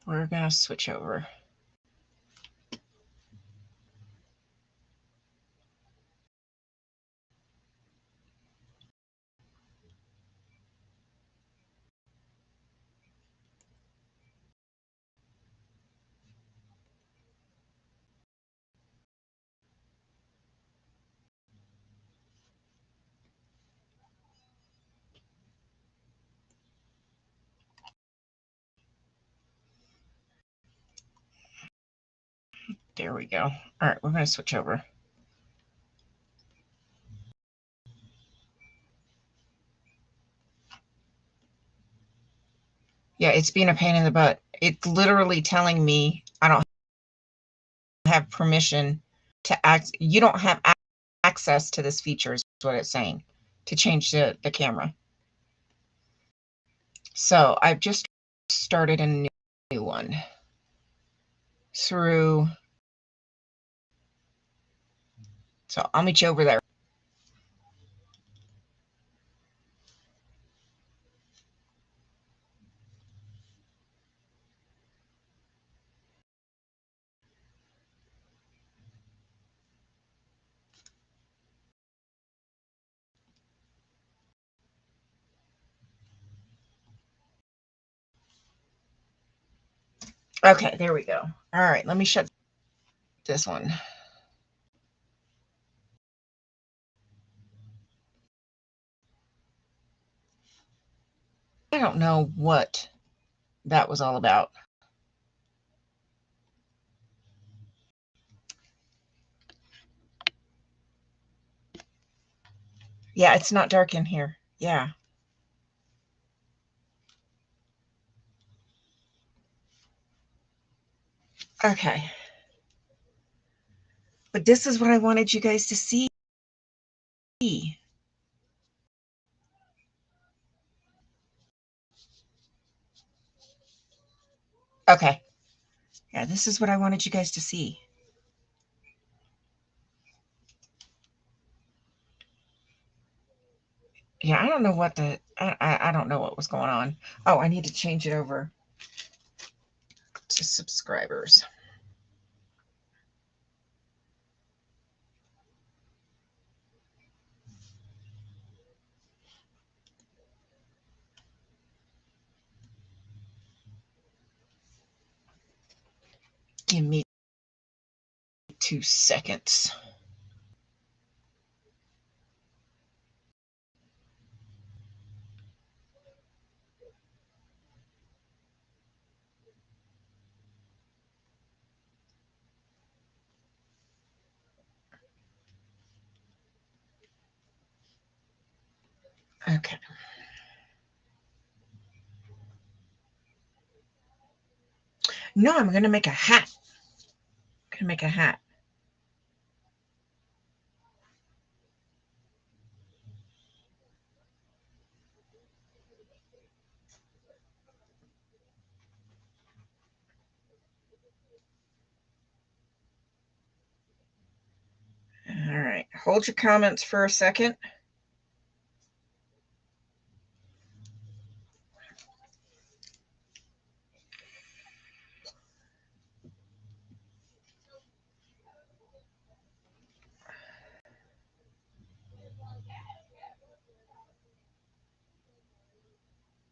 we're going to switch over. There we go. All right, we're going to switch over. Yeah, it's being a pain in the butt. It's literally telling me I don't have permission to act. You don't have access to this feature is what it's saying, to change the camera. So I've just started a new one through. So I'll meet you over there. Okay, there we go. All right, let me shut this one. I don't know what that was all about. Yeah, it's not dark in here. Yeah. Okay. But this is what I wanted you guys to see. Okay. Yeah, this is what I wanted you guys to see. Yeah, I don't know what I don't know what was going on. Oh, I need to change it over to subscribers. Give me 2 seconds. Okay. No, I'm going to make a hat. I'm going to make a hat. All right. Hold your comments for a second.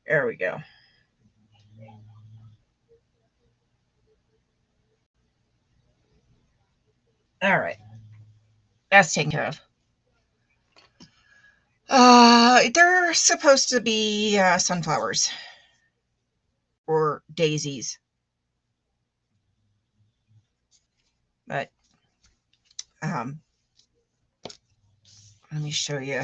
There we go. All right. That's taken care of. They're supposed to be sunflowers or daisies. But let me show you.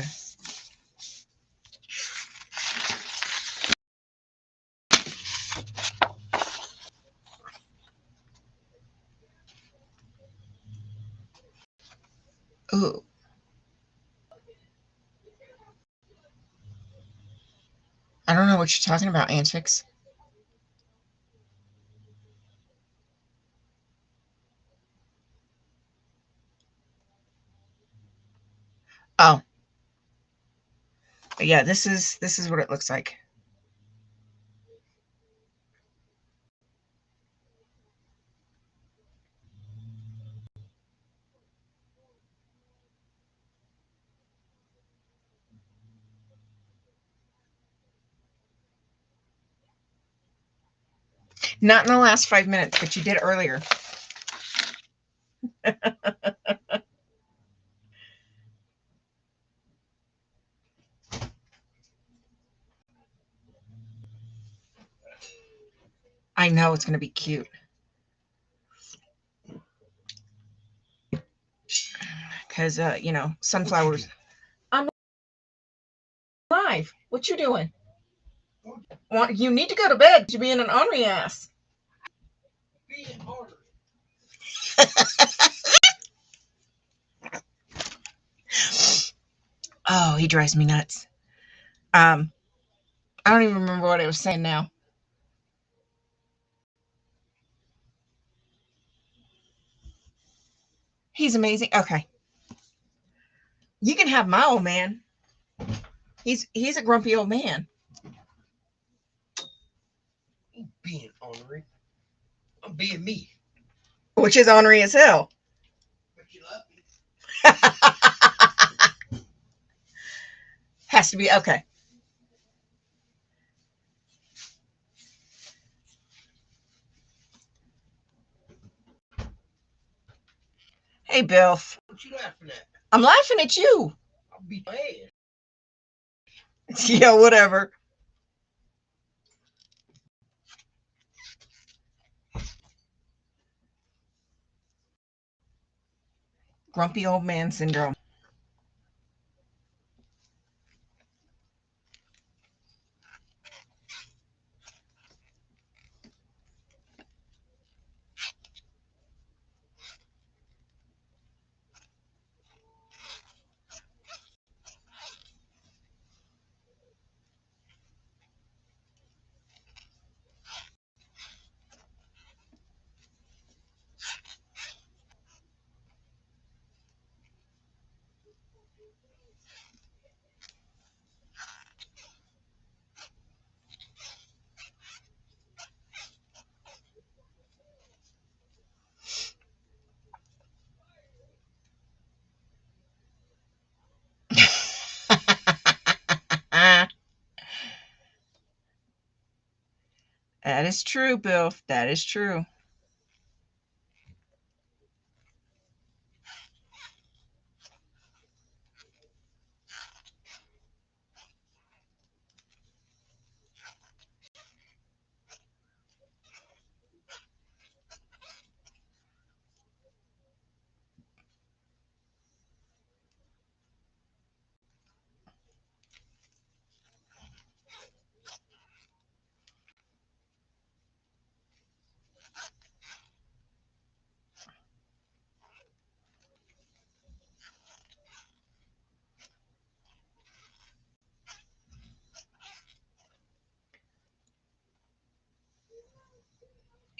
Ooh. I don't know what you're talking about, Antics. Oh. But yeah, this is what it looks like. Not in the last 5 minutes, but you did earlier. I know it's going to be cute. Because, you know, sunflowers. I'm live. What you doing? You need to go to bed to be in an ornery ass. Oh, he drives me nuts. I don't even remember what I was saying now. He's amazing. Okay. You can have my old man. He's a grumpy old man. Being ornery. I'm being me. Which is ornery as hell. But you love me. Has to be okay. Hey, Bill. What you laughing at? I'm laughing at you. I'll beat my ass. Yeah, whatever. Grumpy old man syndrome. That is true, Bill. That is true.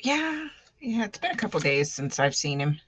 Yeah, it's been a couple days since I've seen him.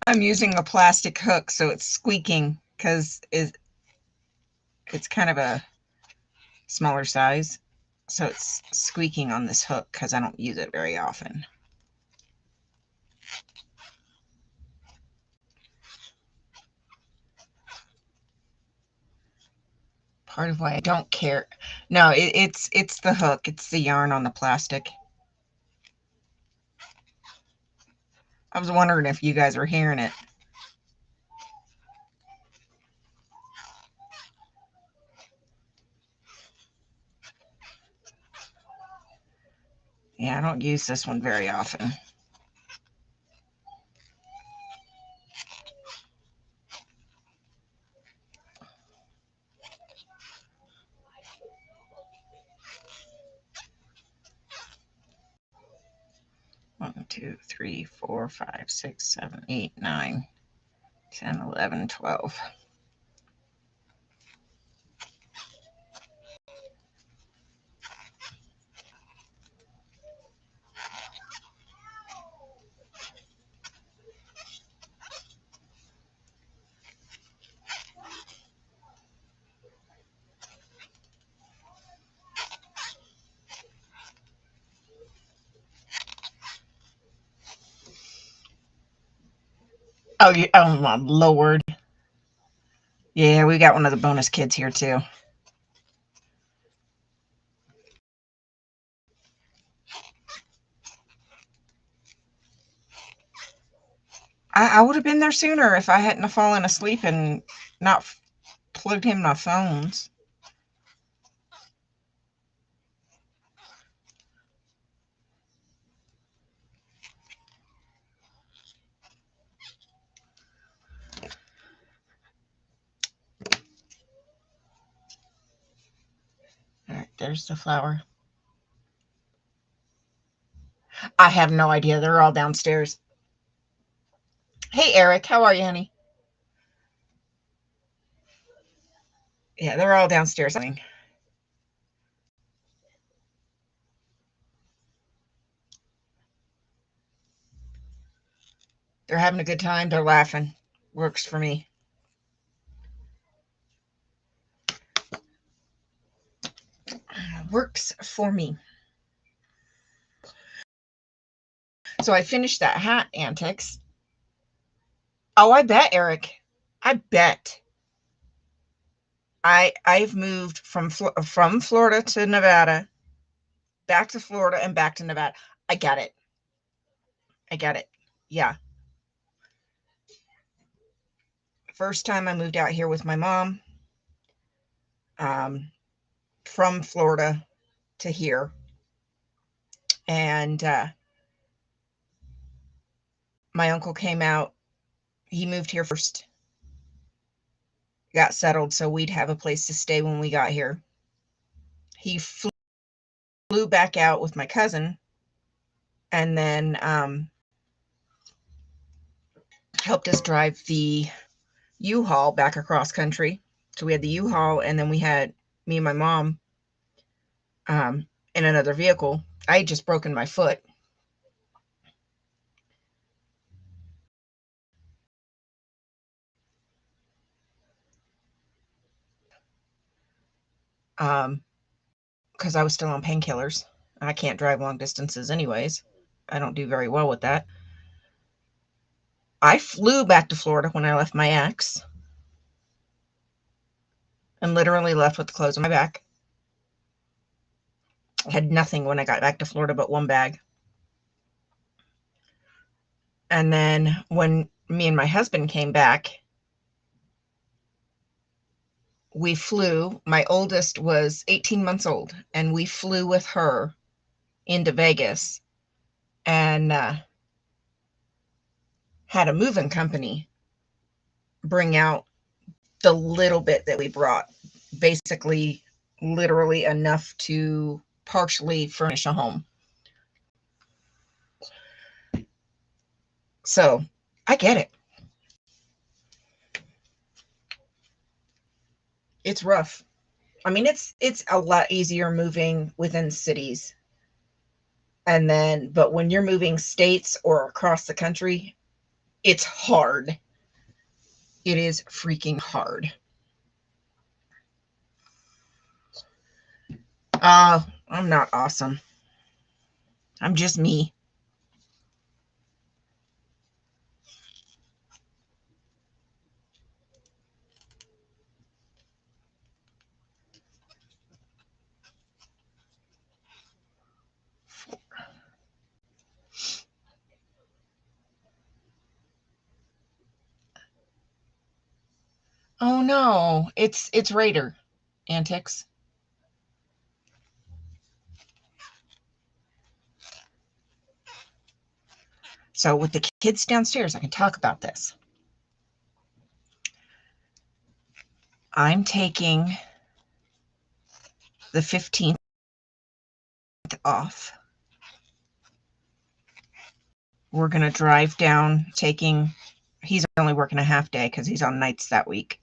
I'm using a plastic hook, so it's squeaking because it's kind of a smaller size. So it's squeaking on this hook because I don't use it very often. Part of why I don't care. No, it's the hook. It's the yarn on the plastic. I was wondering if you guys were hearing it. Yeah, I don't use this one very often. One, two. 2, 3, 4, 5, 6, 7, 8, 9, 10, 11, 12. Oh my Lord. Yeah, we got one of the bonus kids here too. I would have been there sooner if I hadn't fallen asleep and not plugged in my phones. All right, there's the flower. I have no idea. They're all downstairs. Hey, Eric, how are you, honey? Yeah, they're all downstairs. They're having a good time. They're laughing. Works for me. Works for me. So I finished that hat antics. Oh, I bet, Eric. I bet. I've moved from Florida to Nevada, back to Florida, and back to Nevada. I get it. I get it. Yeah. First time I moved out here with my mom, from Florida to here. And my uncle came out. He moved here first, got settled so we'd have a place to stay when we got here. He flew back out with my cousin, and then helped us drive the U-Haul back across country. So we had the U-Haul, and then we had me and my mom in another vehicle. I had just broken my foot. Because I was still on painkillers. I can't drive long distances anyways. I don't do very well with that. I flew back to Florida when I left my ex, and literally left with the clothes on my back. I had nothing when I got back to Florida but one bag. And then when me and my husband came back, we flew. My oldest was 18 months old, and we flew with her into Vegas, and had a moving company bring out the little bit that we brought, basically literally enough to partially furnish a home. So I get it. It's rough. I mean, it's a lot easier moving within cities. And then, but when you're moving states or across the country, it's hard. It is freaking hard. I'm not awesome. I'm just me. Oh no, it's Raider antics. So with the kids downstairs, I can talk about this. I'm taking the 15th off. we're going to drive down, he's only working a half day because he's on nights that week.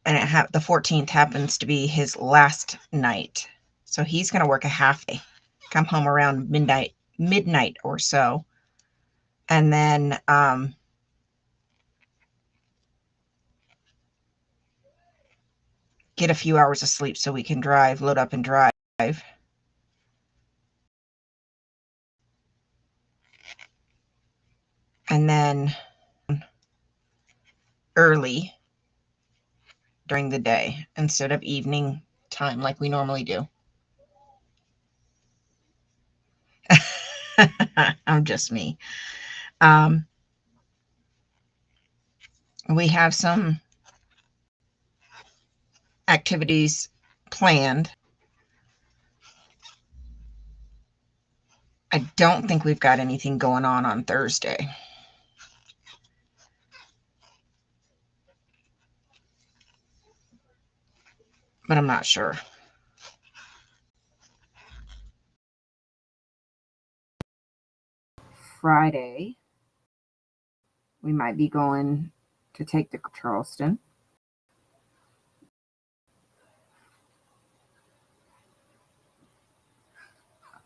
And the 14th happens to be his last night. So he's going to work a half day, come home around midnight or so. And then get a few hours of sleep so we can load up and drive. And then early during the day instead of evening time like we normally do. I'm just me. We have some activities planned. I don't think we've got anything going on Thursday. But I'm not sure. Friday, we might be going to take the Charleston.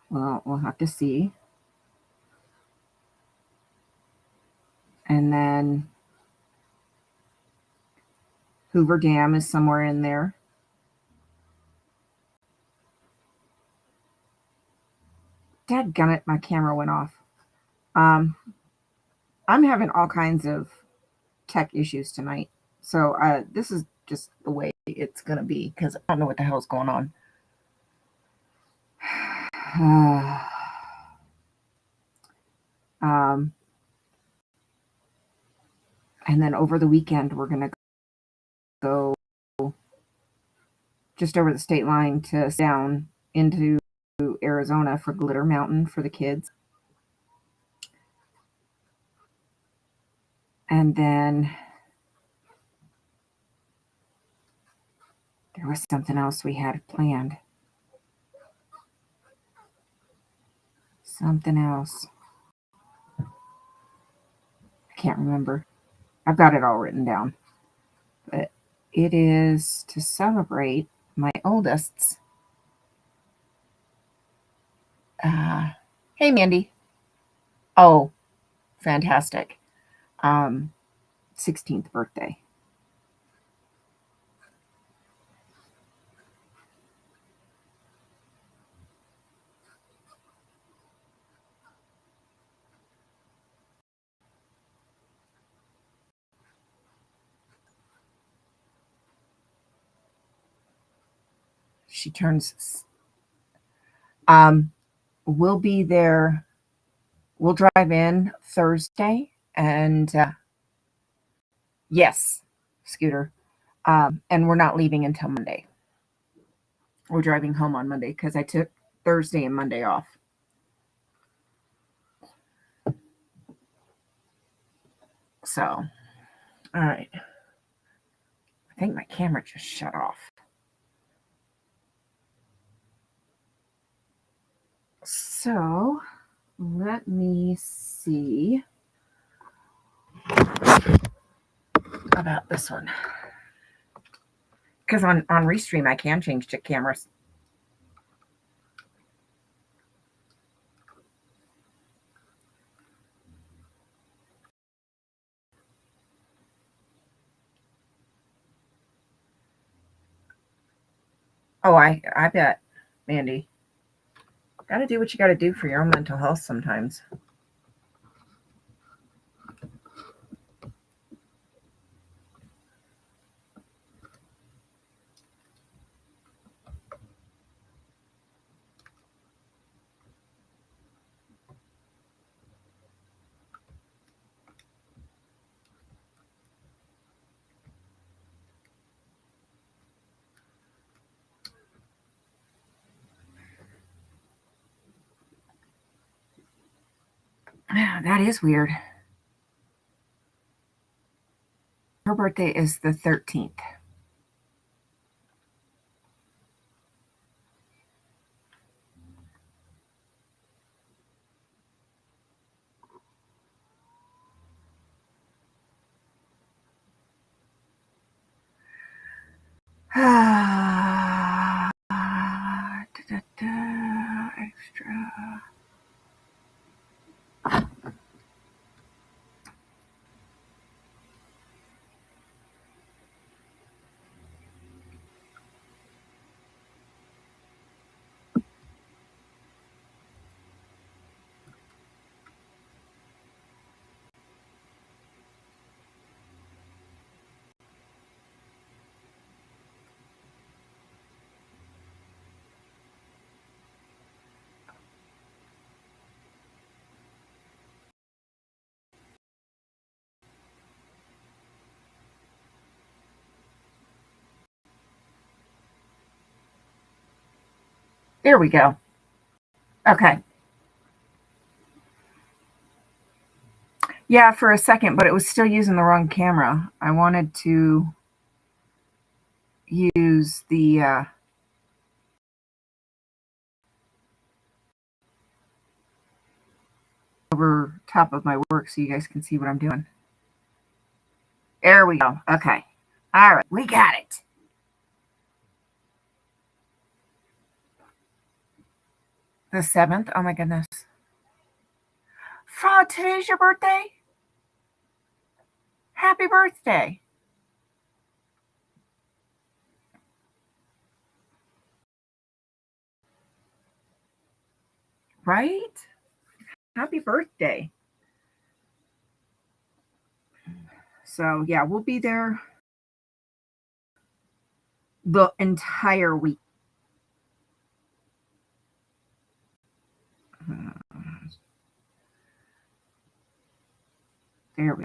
Well, we'll have to see. And then Hoover Dam is somewhere in there. Dadgummit, my camera went off. I'm having all kinds of tech issues tonight. So this is just the way it's going to be because I don't know what the hell's going on. And then over the weekend, we're going to go just over the state line to down into Arizona for Glitter Mountain for the kids. And then there was something else we had planned. Something else. I can't remember. I've got it all written down. But it is to celebrate my oldest's. Hey, Mandy. Oh, fantastic. 16th birthday. She turns. We'll be there. We'll drive in Thursday and yes, Scooter. And we're not leaving until Monday. We're driving home on Monday because I took Thursday and Monday off. So, all right. I think my camera just shut off. So, let me see about this one. Because on Restream, I can change to cameras. Oh, I bet, Mandy. Got to do what you got to do for your own mental health sometimes. That is weird. Her birthday is the 13th. Extra. There we go. Okay. Yeah, for a second, but it was still using the wrong camera. I wanted to use the over top of my work so you guys can see what I'm doing. There we go. Okay. All right. We got it. The 7th. Oh my goodness. Fraud, today's your birthday? Happy birthday. Right? Happy birthday. So, yeah, we'll be there the entire week. There we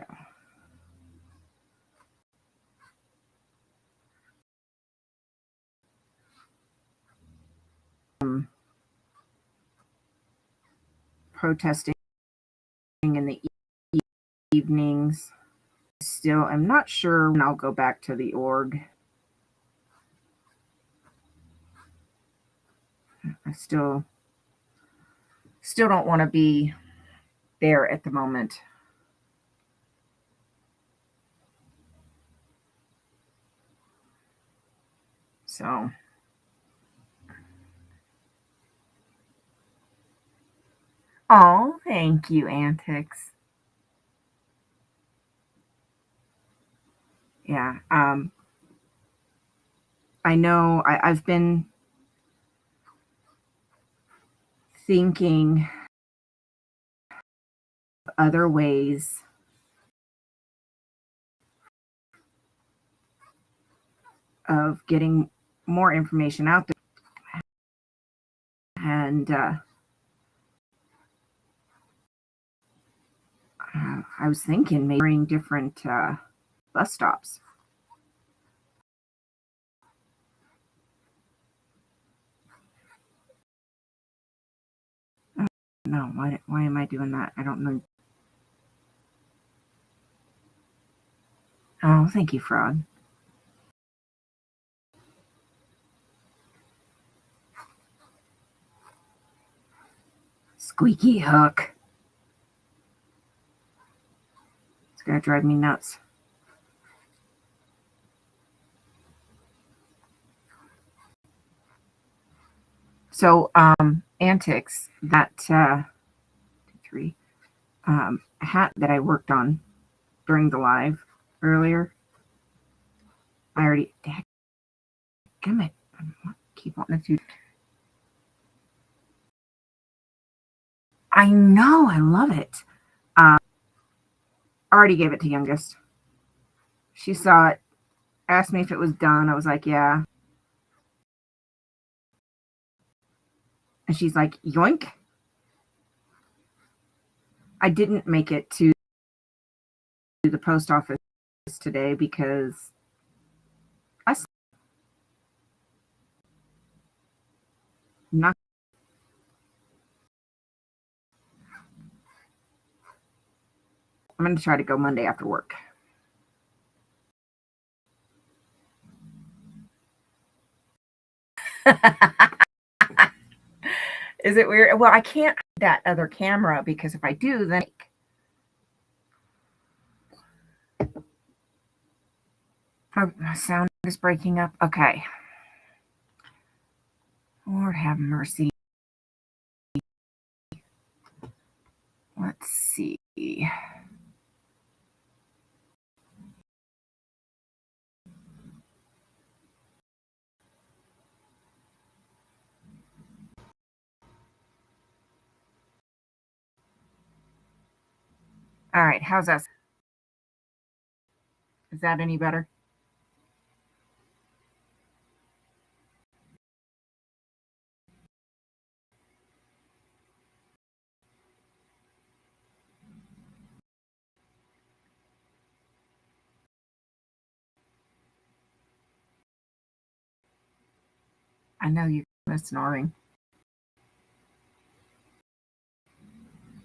go. Protesting in the evenings. Still, I'm not sure when I'll go back to the org. I still don't want to be there at the moment. So, oh, thank you, Antics. Yeah, I know I've been thinking other ways of getting more information out there. And I was thinking maybe during different bus stops. No, why am I doing that? I don't know. Oh, thank you, Fraud. Squeaky hook. It's gonna drive me nuts. So, Antics, that 3 hat that I worked on during the live earlier, I already, damn it, I keep wanting to. I know, I love it. Already gave it to youngest. She saw it, asked me if it was done. I was like, yeah. And she's like, yoink. I didn't make it to the post office today because I'm not. I'm going to try to go Monday after work. Is it weird? Well, I can't that other camera because if I do, then My sound is breaking up. Okay. Lord have mercy. Let's see. All right, how's that? Is that any better? I know you're snoring.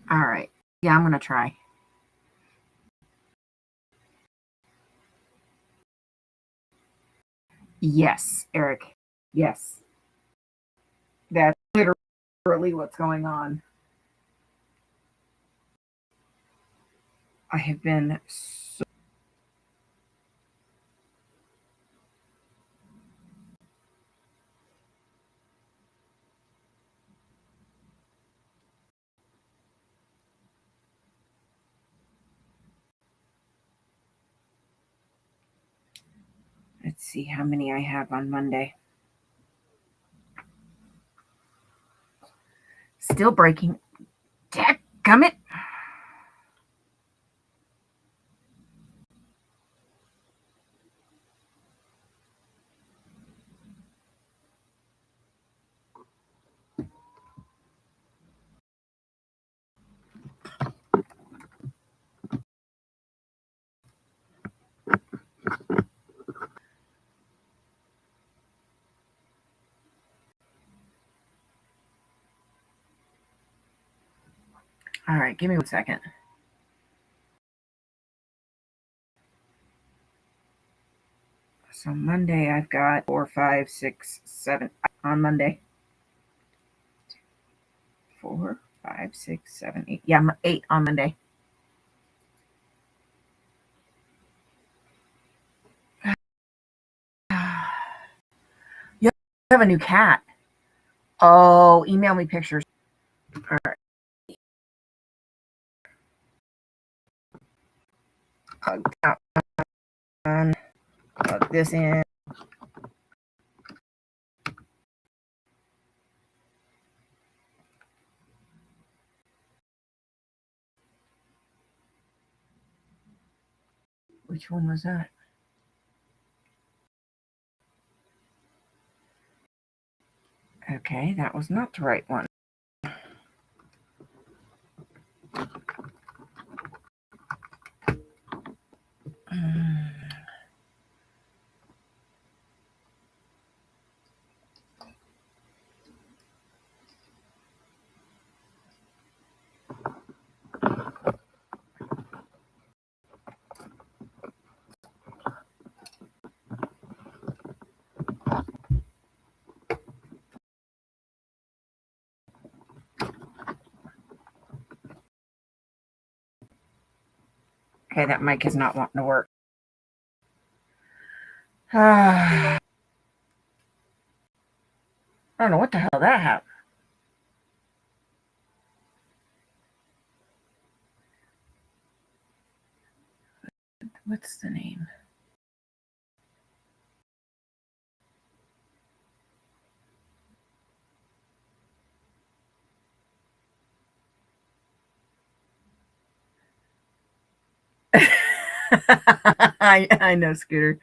All right. Yeah, I'm going to try. Yes, Eric. Yes. That's literally what's going on. I have been so. Let's see how many I have on Monday. Still breaking. Dadgummit. All right, give me 1 second. So Monday I've got 4, 5, 6, 7 on Monday. 4, 5, 6, 7, 8. Yeah, I'm 8 on Monday. You have a new cat. Oh, email me pictures. All right. Plug this in. Which one was that? Okay, that was not the right one. Okay, that mic is not wanting to work. I don't know what the hell that happened. What's the name? I know, Scooter.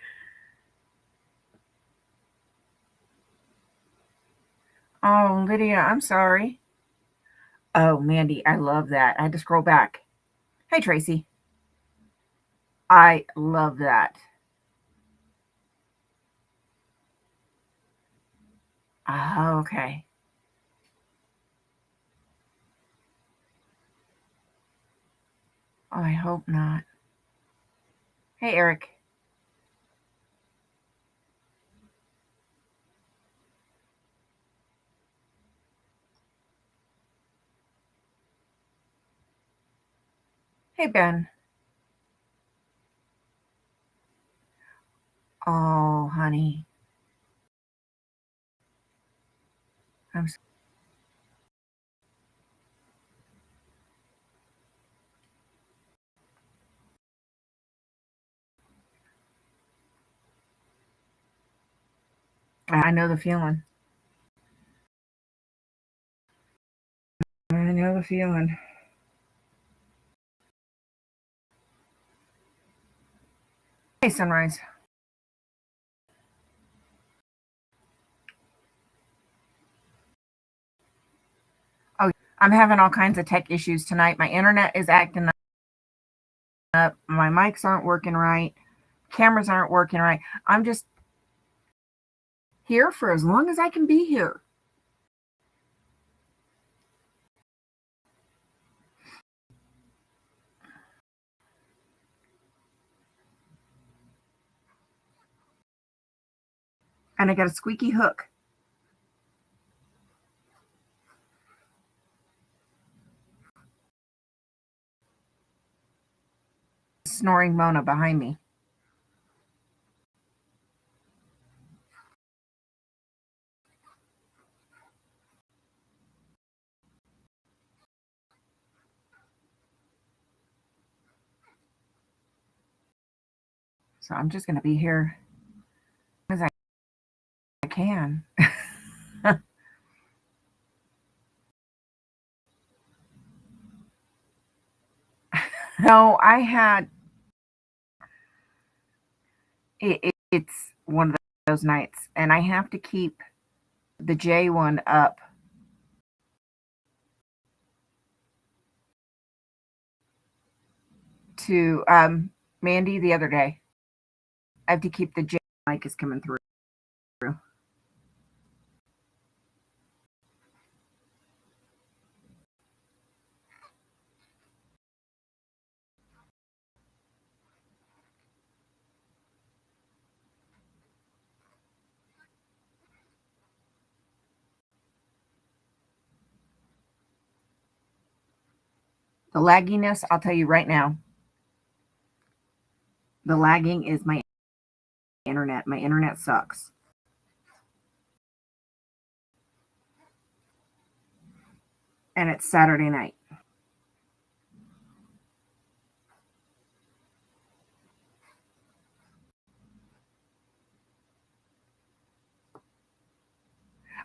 Oh, Lydia, I'm sorry. Oh, Mandy, I love that. I had to scroll back. Hey, Tracy. I love that. Oh, okay. Oh, I hope not. Hey, Eric. Hey, Ben. Oh, honey. I'm so I know the feeling. I know the feeling. Hey, Sunrise. Oh, I'm having all kinds of tech issues tonight. My internet is acting up. My mics aren't working right. Cameras aren't working right. I'm just here for as long as I can be here. And I got a squeaky hook. Snoring Mona behind me. So I'm just going to be here as I can. No, I had it's one of those nights, and I have to keep the J one up to Mandy the other day. I have to keep the J mic is coming through. The lagginess, I'll tell you right now. The lagging is my internet. My internet sucks. And it's Saturday night.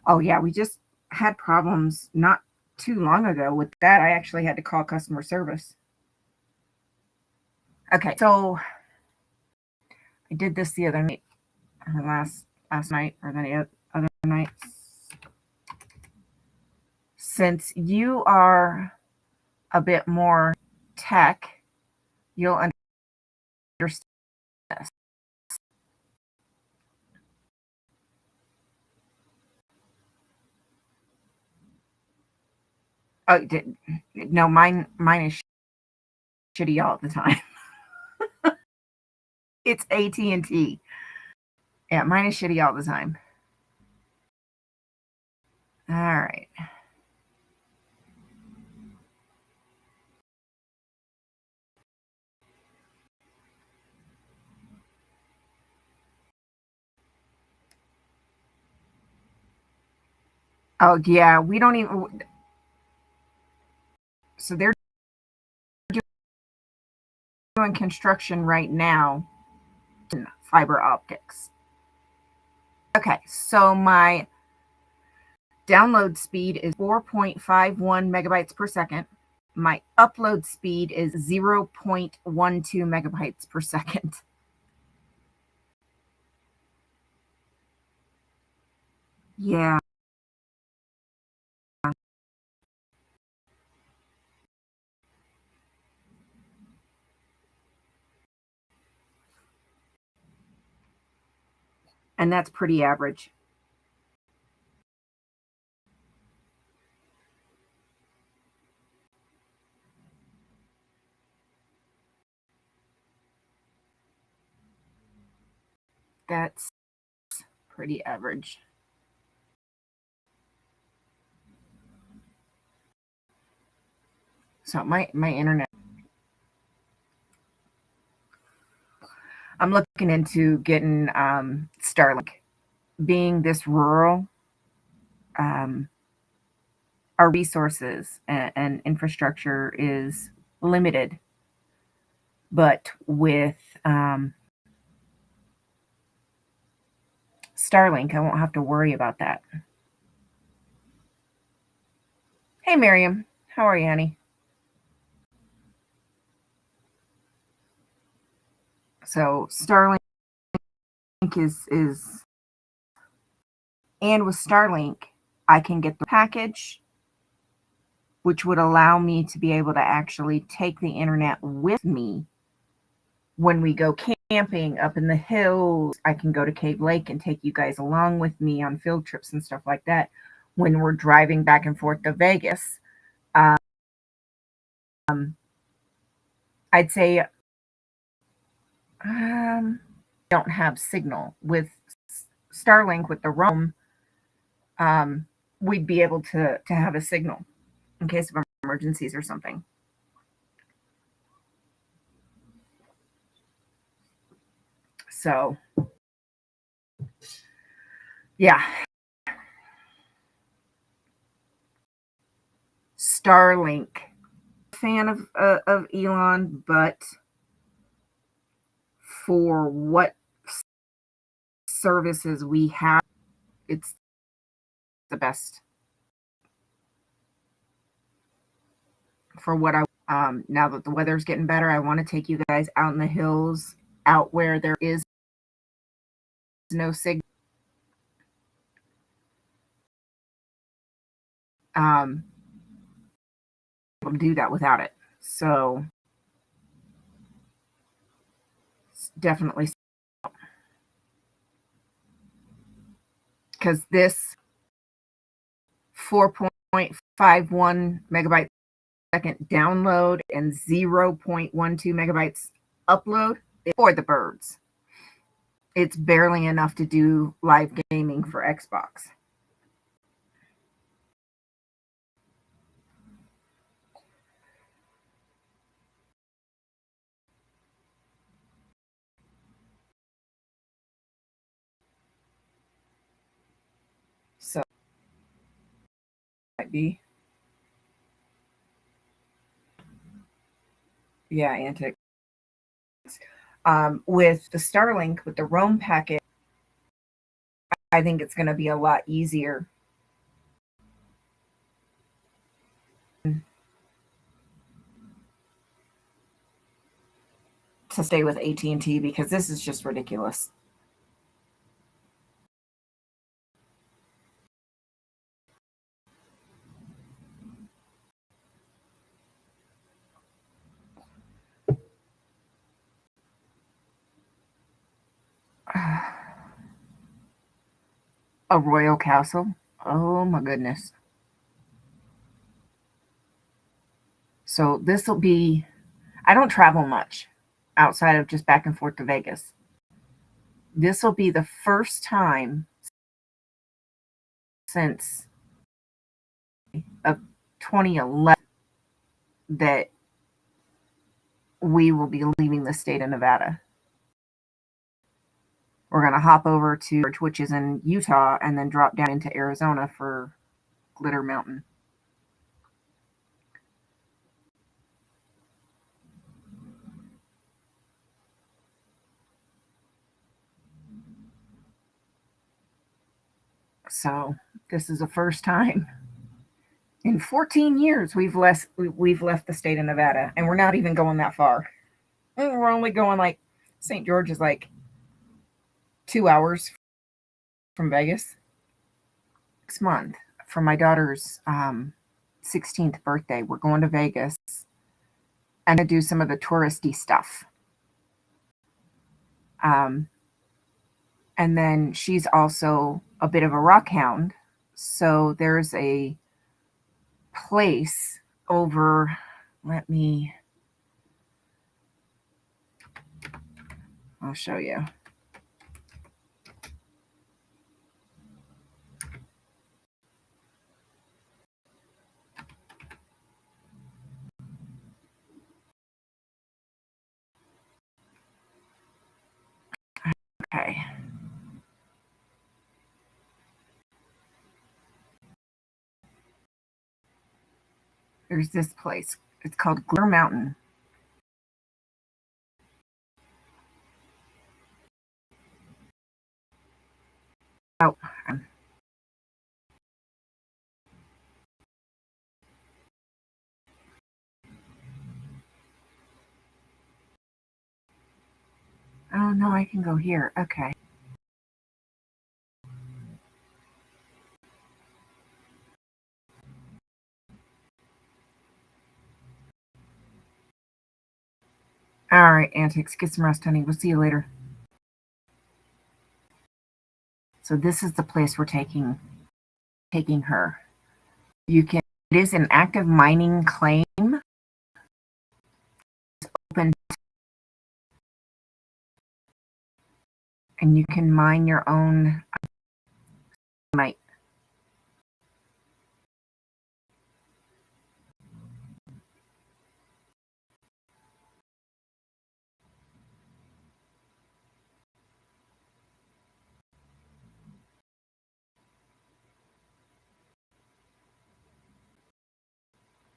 Oh, yeah, we just had problems not too long ago with that. I actually had to call customer service. Okay, so I did this the other night, last night, or the other night. Since you are a bit more tech, you'll understand this. Oh, no, mine is shitty all the time. It's AT&T. Yeah, mine is shitty all the time. All right. Oh, yeah, we don't even. So they're doing construction right now in fiber optics. Okay, so my download speed is 4.51 megabytes per second. My upload speed is 0.12 megabytes per second. Yeah. And that's pretty average. That's pretty average. So my internet. I'm looking into getting Starlink. Being this rural, um, our resources and infrastructure is limited, but with Starlink, I won't have to worry about that. Hey, Miriam, how are you, honey? So Starlink is and with Starlink, I can get the package, which would allow me to be able to actually take the internet with me when we go camping up in the hills. I can go to Cave Lake and take you guys along with me on field trips and stuff like that when we're driving back and forth to Vegas. Um, I'd say don't have signal with Starlink with the Roam. Um, we'd be able to have a signal in case of emergencies or something. So, yeah. Starlink. Fan of Elon, but for what services we have, it's the best. For what now that the weather's getting better, I want to take you guys out in the hills, out where there is no signal. Do that without it. So definitely, because this 4.51 megabyte second download and 0.12 megabytes upload for the birds. It's barely enough to do live gaming for Xbox. So might be, yeah, antics. With the Starlink, with the Roam packet, I think it's going to be a lot easier to stay with AT&T because this is just ridiculous. A royal castle. Oh my goodness. So this will be, I don't travel much outside of just back and forth to Vegas. This will be the first time since of 2011 that we will be leaving the state of Nevada. We're going to hop over to which is in Utah and then drop down into Arizona for Glitter Mountain. So this is the first time in 14 years we've left the state of Nevada, and we're not even going that far. We're only going like St. George is like 2 hours from Vegas. Next month for my daughter's 16th birthday, we're going to Vegas and to do some of the touristy stuff. And then she's also a bit of a rock hound. So there's a place over, I'll show you. Okay. There's this place. It's called Glitter Mountain. Oh, oh no, I can go here. Okay. All right, Antics, get some rest, honey. We'll see you later. So this is the place we're taking her. You can. It is an active mining claim. It's open, and you can mine your own mite.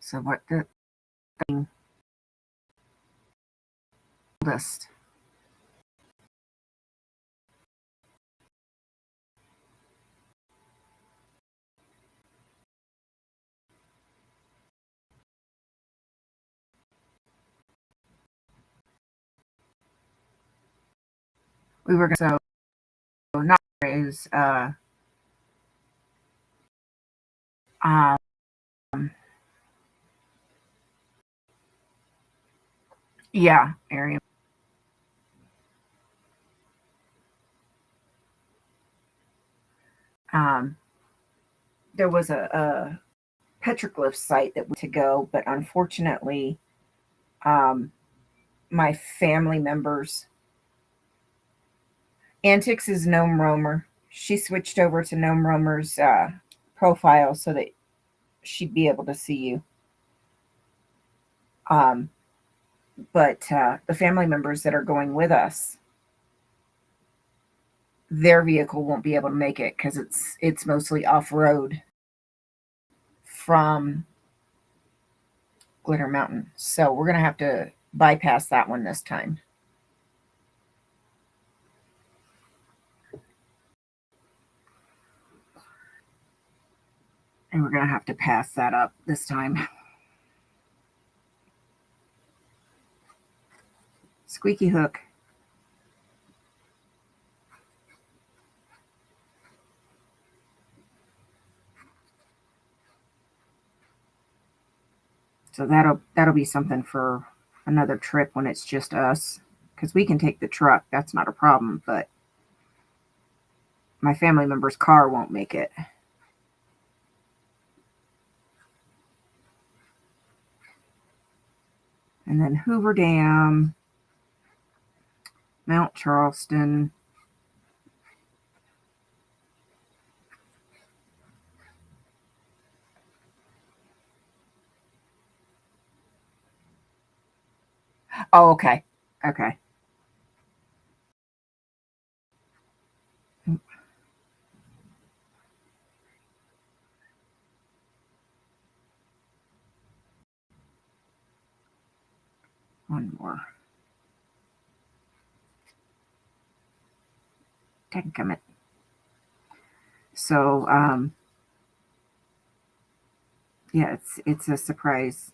So what the thing list? We were so not is um yeah, area. There was a petroglyph site that we to go, but unfortunately, my family members. Antics is Gnome Roamer. She switched over to Gnome Roamer's profile so that she'd be able to see you. But the family members that are going with us, their vehicle won't be able to make it because it's mostly off road from Glitter Mountain. So we're gonna have to bypass that one this time. And we're gonna have to pass that up this time. Squeaky hook. So that'll be something for another trip when it's just us. Because we can take the truck, that's not a problem, but my family member's car won't make it. And then Hoover Dam, Mount Charleston. Oh, okay. Okay. One more. Dadgummit. So, yeah, it's a surprise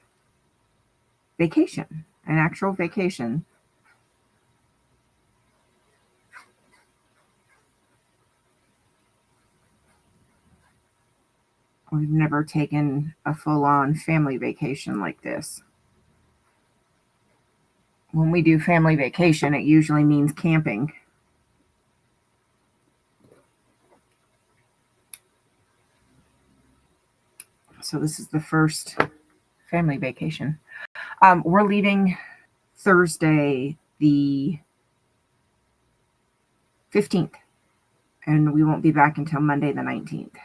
vacation, an actual vacation. We've never taken a full-on family vacation like this. When we do family vacation, it usually means camping. So this is the first family vacation. We're leaving Thursday the 15th, and we won't be back until Monday the 19th.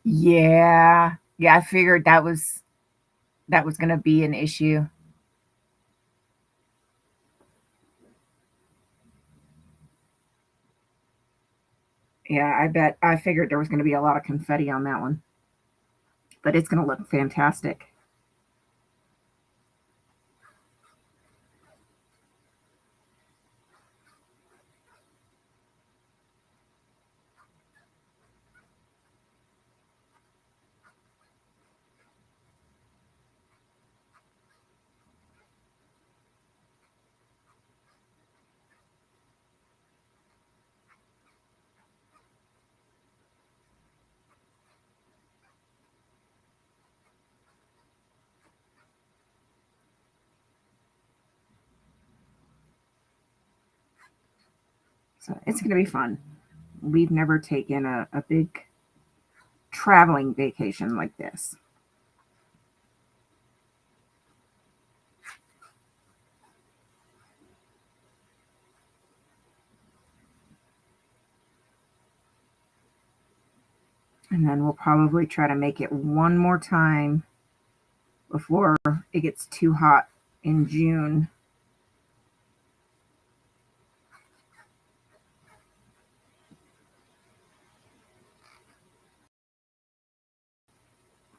Yeah. Yeah, I figured that was going to be an issue. Yeah, I figured there was going to be a lot of confetti on that one. But it's going to look fantastic. So it's going to be fun. We've never taken a big traveling vacation like this. And then we'll probably try to make it one more time before it gets too hot in June.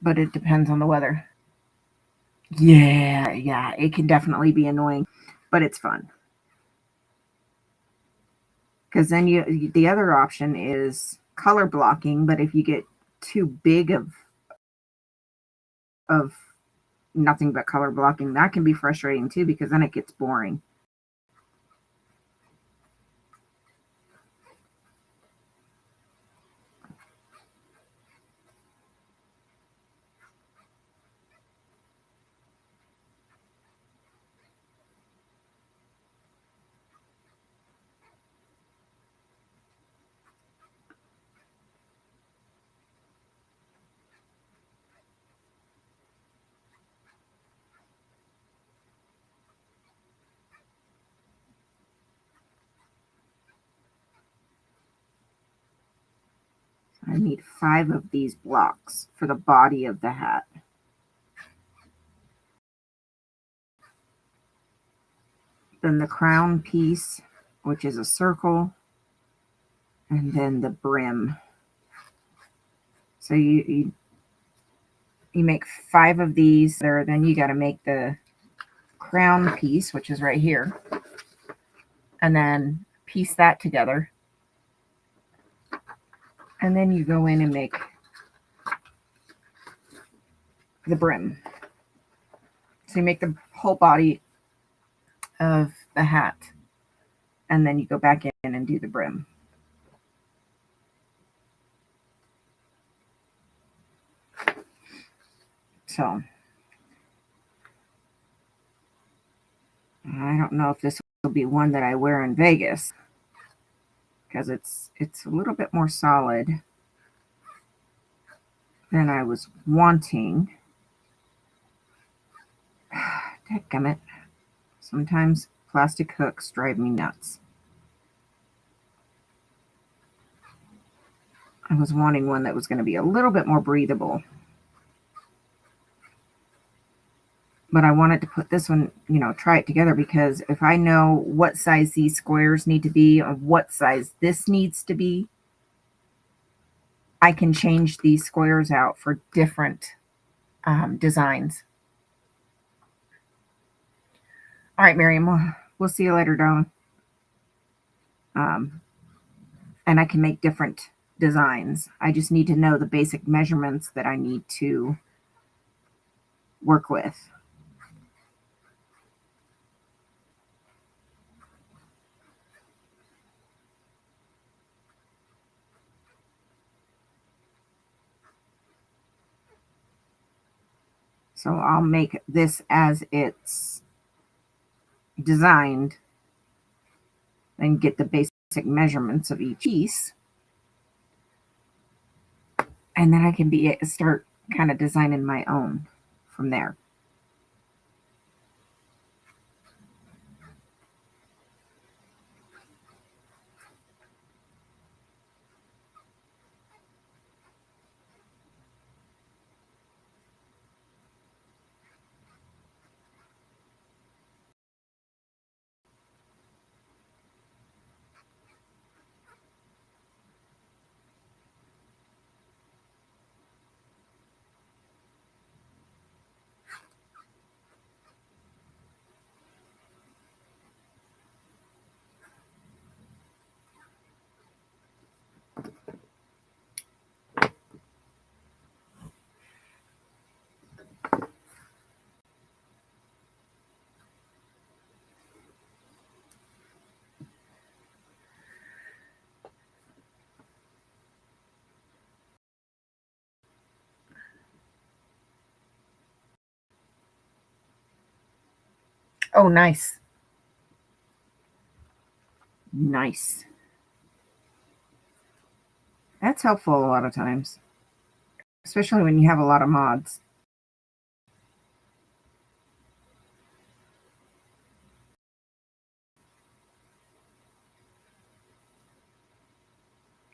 But it depends on the weather. Yeah, it can definitely be annoying, but it's fun. Because then the other option is color blocking, but if you get too big of nothing but color blocking, that can be frustrating too, because then it gets boring. I need 5 of these blocks for the body of the hat. Then the crown piece, which is a circle, and then the brim. So you make 5 of these there, then you got to make the crown piece, which is right here, and then piece that together. And then you go in and make the brim. So you make the whole body of the hat, and then you go back in and do the brim. So I don't know if this will be one that I wear in Vegas, because it's a little bit more solid than I was wanting. Dadgummit. Sometimes plastic hooks drive me nuts. I was wanting one that was going to be a little bit more breathable. But I wanted to put this one, try it together, because if I know what size these squares need to be or what size this needs to be, I can change these squares out for different designs. All right, Miriam, we'll see you later, darling. And I can make different designs. I just need to know the basic measurements that I need to work with. So I'll make this as it's designed and get the basic measurements of each piece. And then I can start kind of designing my own from there. Oh, nice. Nice. That's helpful a lot of times, especially when you have a lot of mods.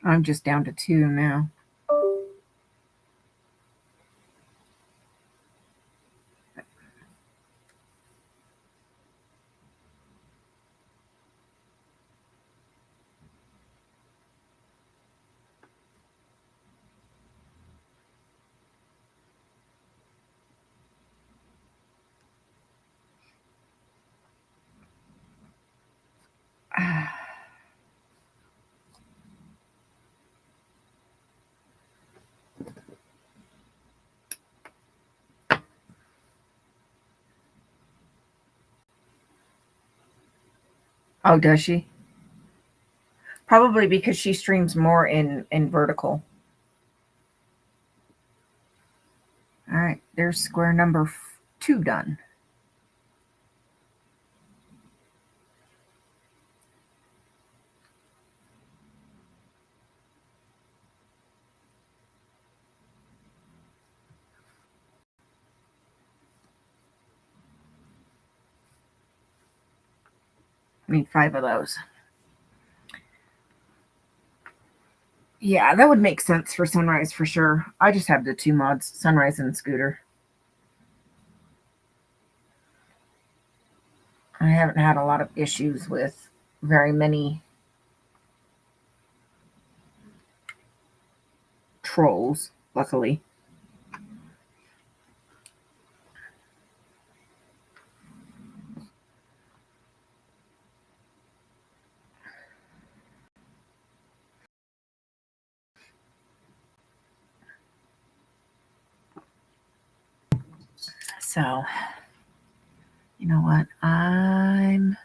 I'm just down to 2 now. Oh, does she? Probably because she streams more in vertical. All right, there's square number 2 done. I need 5 of those. Yeah, that would make sense for Sunrise for sure. I just have the 2 mods, Sunrise and Scooter. I haven't had a lot of issues with very many trolls, luckily. So, you know what? I'm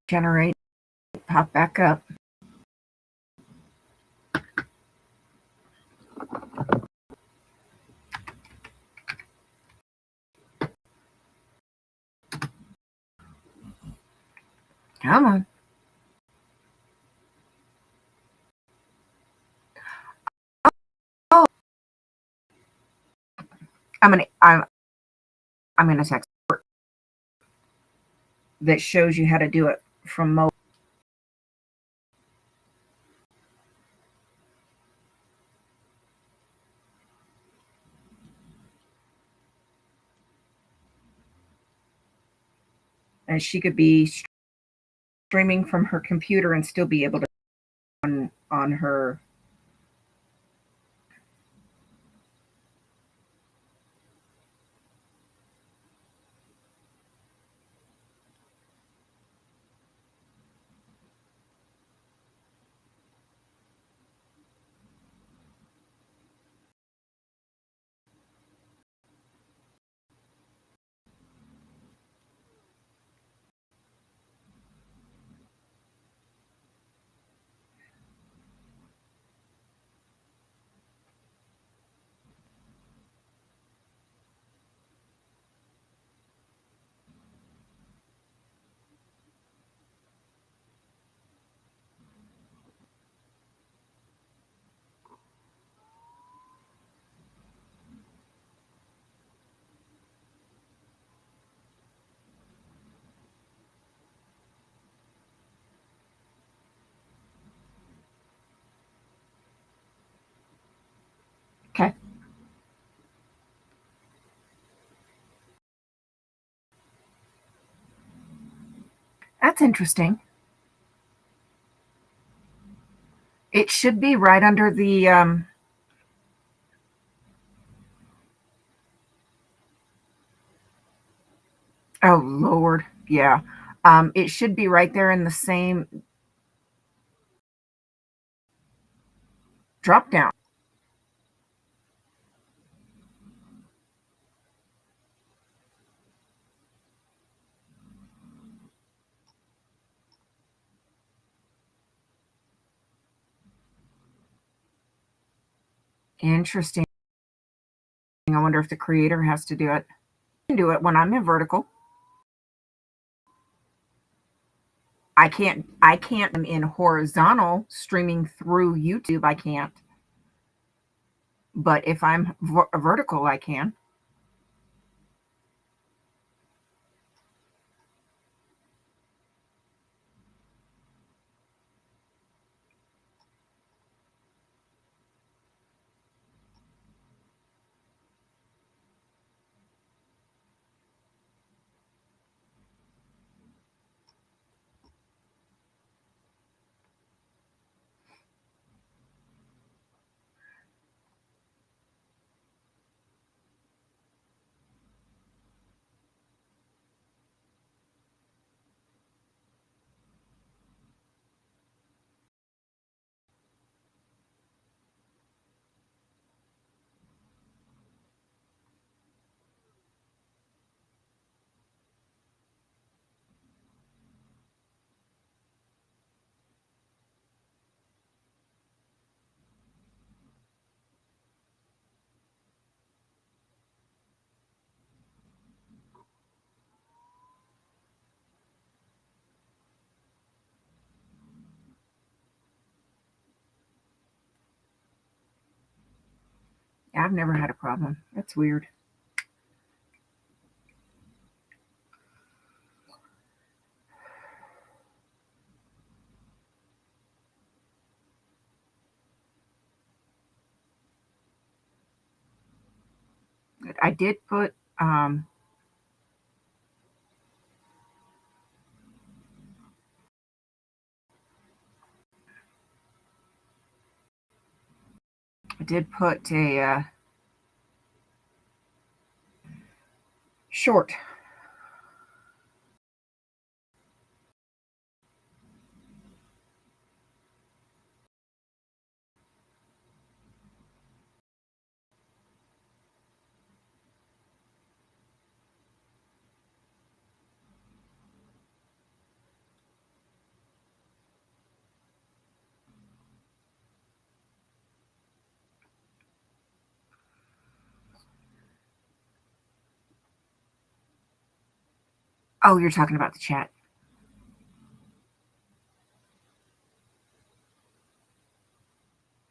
generate, pop back up. Come on. Oh, I'm gonna text that shows you how to do it from mobile. And she could be streaming from her computer and still be able to on her. Okay. That's interesting. It should be right under the oh Lord, yeah. It should be right there in the same drop down. Interesting. I wonder if the creator has to do it. I can do it when I'm in vertical. I can't in horizontal streaming through YouTube. I can't. But if I'm vertical, I can. I've never had a problem. That's weird. I did put a short. Oh, you're talking about the chat.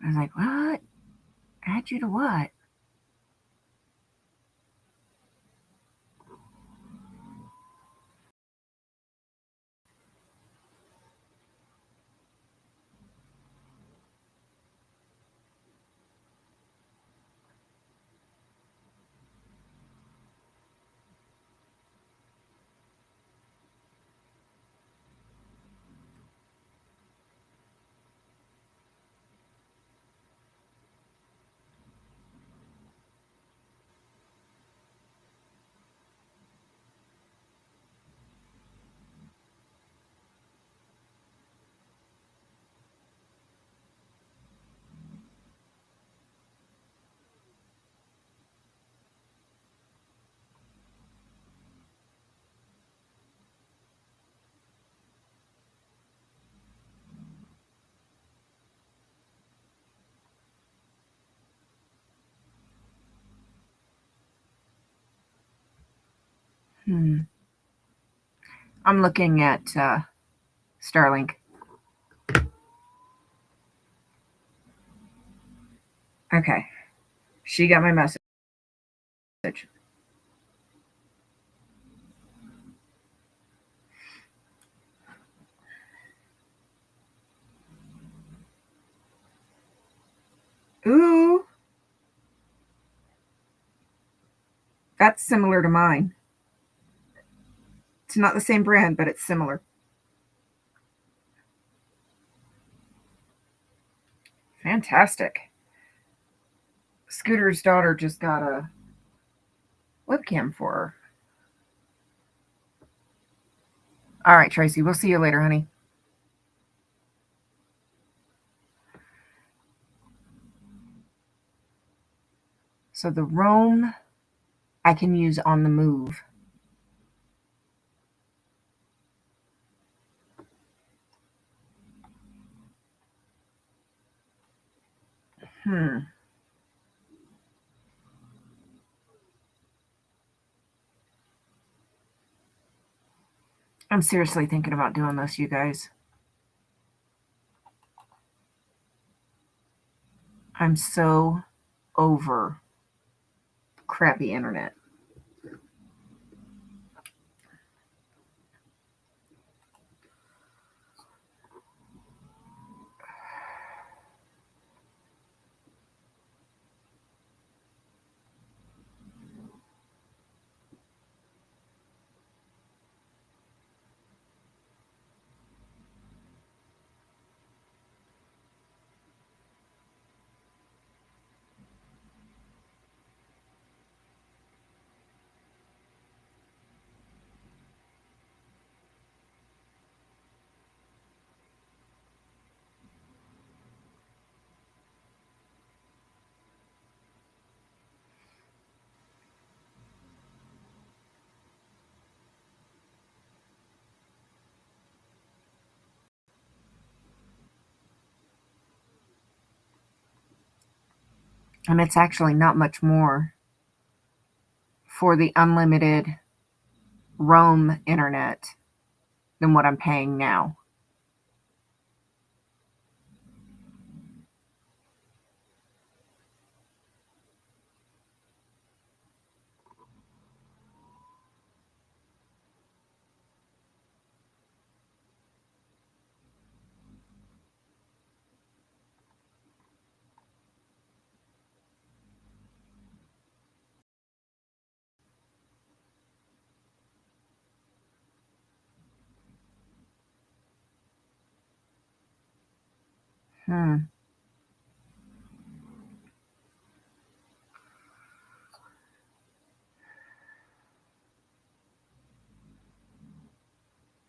I was like, what? Add you to what? I'm looking at Starlink. Okay. She got my message. Ooh. That's similar to mine. It's not the same brand, but it's similar. Fantastic. Scooter's daughter just got a webcam for her. All right, Tracy, we'll see you later, honey. So the Roam I can use on the move. I'm seriously thinking about doing this, you guys. I'm so over crappy internet. And it's actually not much more for the unlimited Roam internet than what I'm paying now.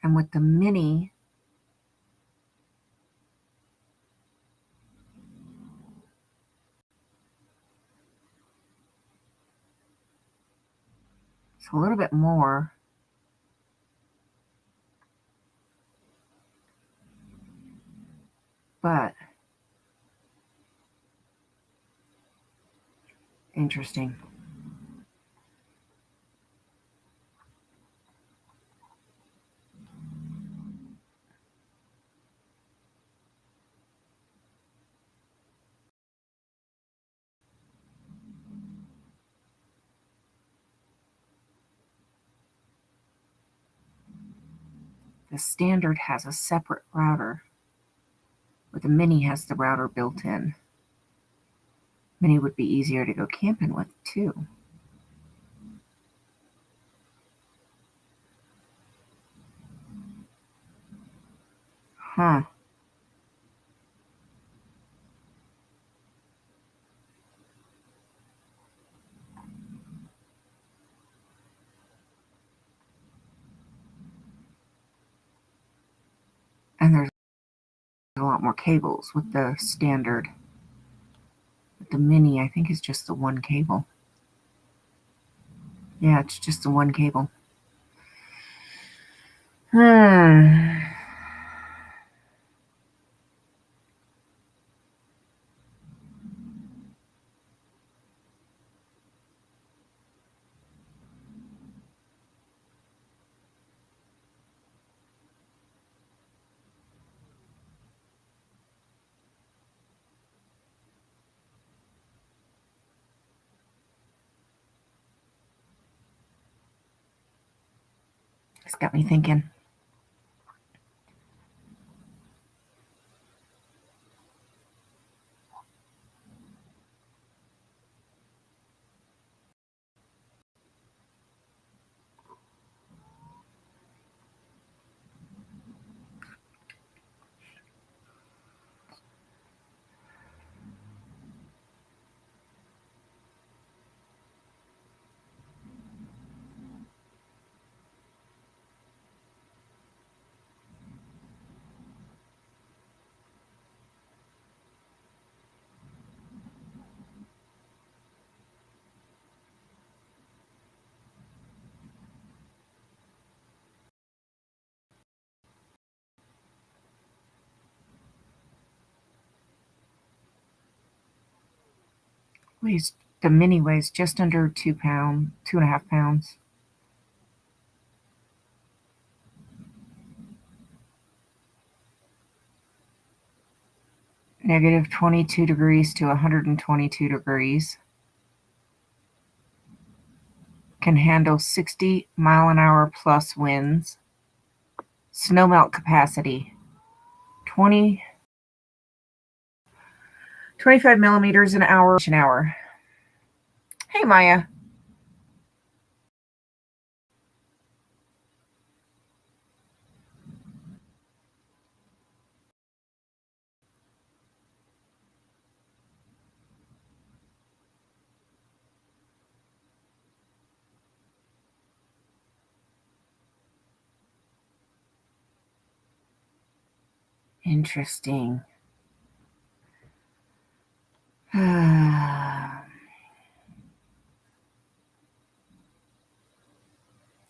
And with the mini, it's a little bit more. But interesting. The standard has a separate router, but the mini has the router built in. Mini would be easier to go camping with too. Huh. And there's a lot more cables with the standard. But the mini, I think, is just the one cable. Yeah, it's just the one cable. It's got me thinking. The mini weighs just under 2 pounds, 2.5 pounds. Negative 22 degrees to 122 degrees. Can handle 60 mile an hour plus winds. Snowmelt capacity 25 millimeters an hour. Hey, Maya. Interesting. And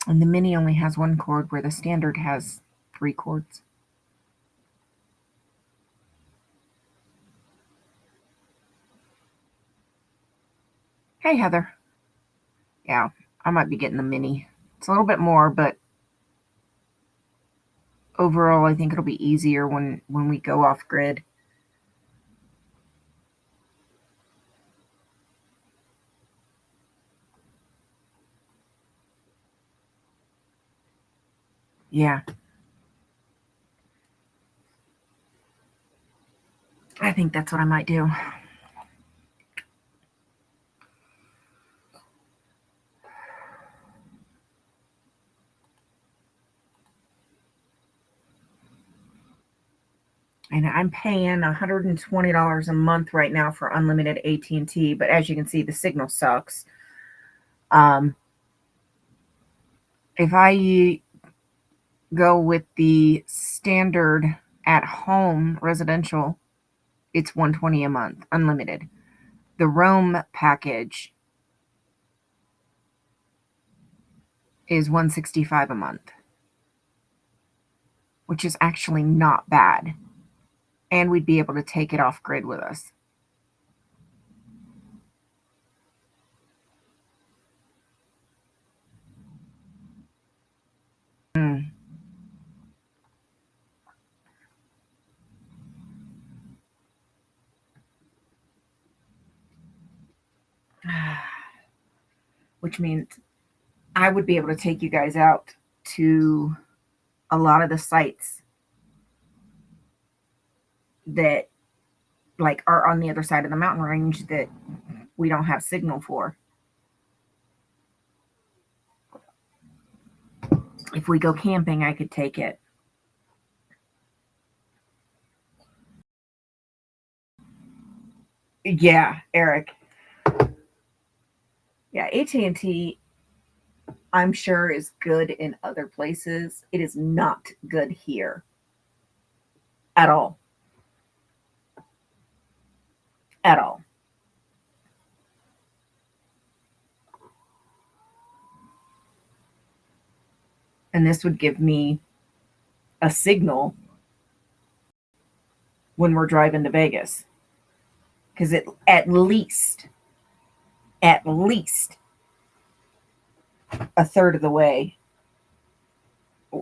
the mini only has one cord where the standard has 3 cords. Hey, Heather. Yeah, I might be getting the mini. It's a little bit more, but overall, I think it'll be easier when we go off grid. Yeah. I think that's what I might do. And I'm paying $120 a month right now for unlimited AT&T, but as you can see, the signal sucks. If I go with the standard at home residential, it's $120 a month, unlimited. The Roam package is $165 a month, which is actually not bad. And we'd be able to take it off grid with us. Which means I would be able to take you guys out to a lot of the sites that like are on the other side of the mountain range that we don't have signal for. If we go camping, I could take it. Yeah, Eric. Yeah, AT&T, I'm sure, is good in other places. It is not good here at all. At all. And this would give me a signal when we're driving to Vegas. Because it at least a third of the way,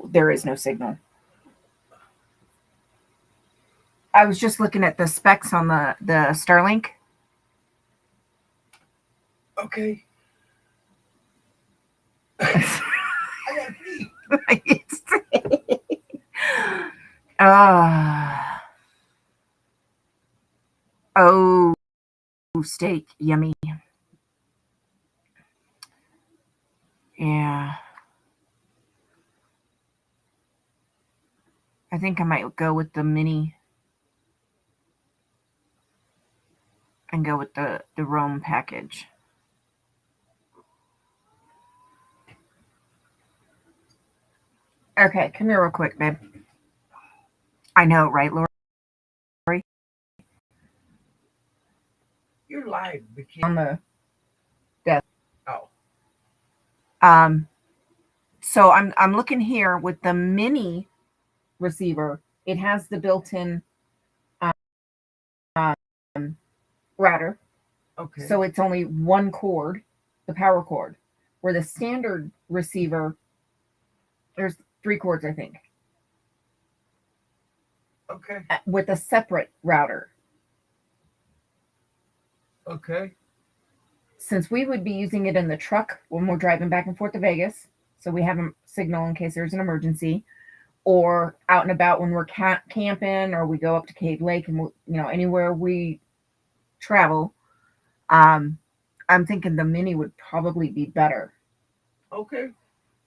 there is no signal. I was just looking at the specs on the Starlink. Okay. I gotta pee. Oh, steak, yummy. Yeah. I think I might go with the mini and go with the Roam package. Okay, come here real quick, babe. I know, right, Lori? You're live, bitch. On the desk. Oh. So I'm looking here with the mini receiver. It has the built-in router. Okay. So it's only one cord, the power cord. Where the standard receiver, there's 3 cords, I think. Okay. With a separate router. Okay. Since we would be using it in the truck when we're driving back and forth to Vegas, so we have a signal in case there's an emergency, or out and about when we're camping, or we go up to Cave Lake, and anywhere we travel. I'm thinking the mini would probably be better, Okay.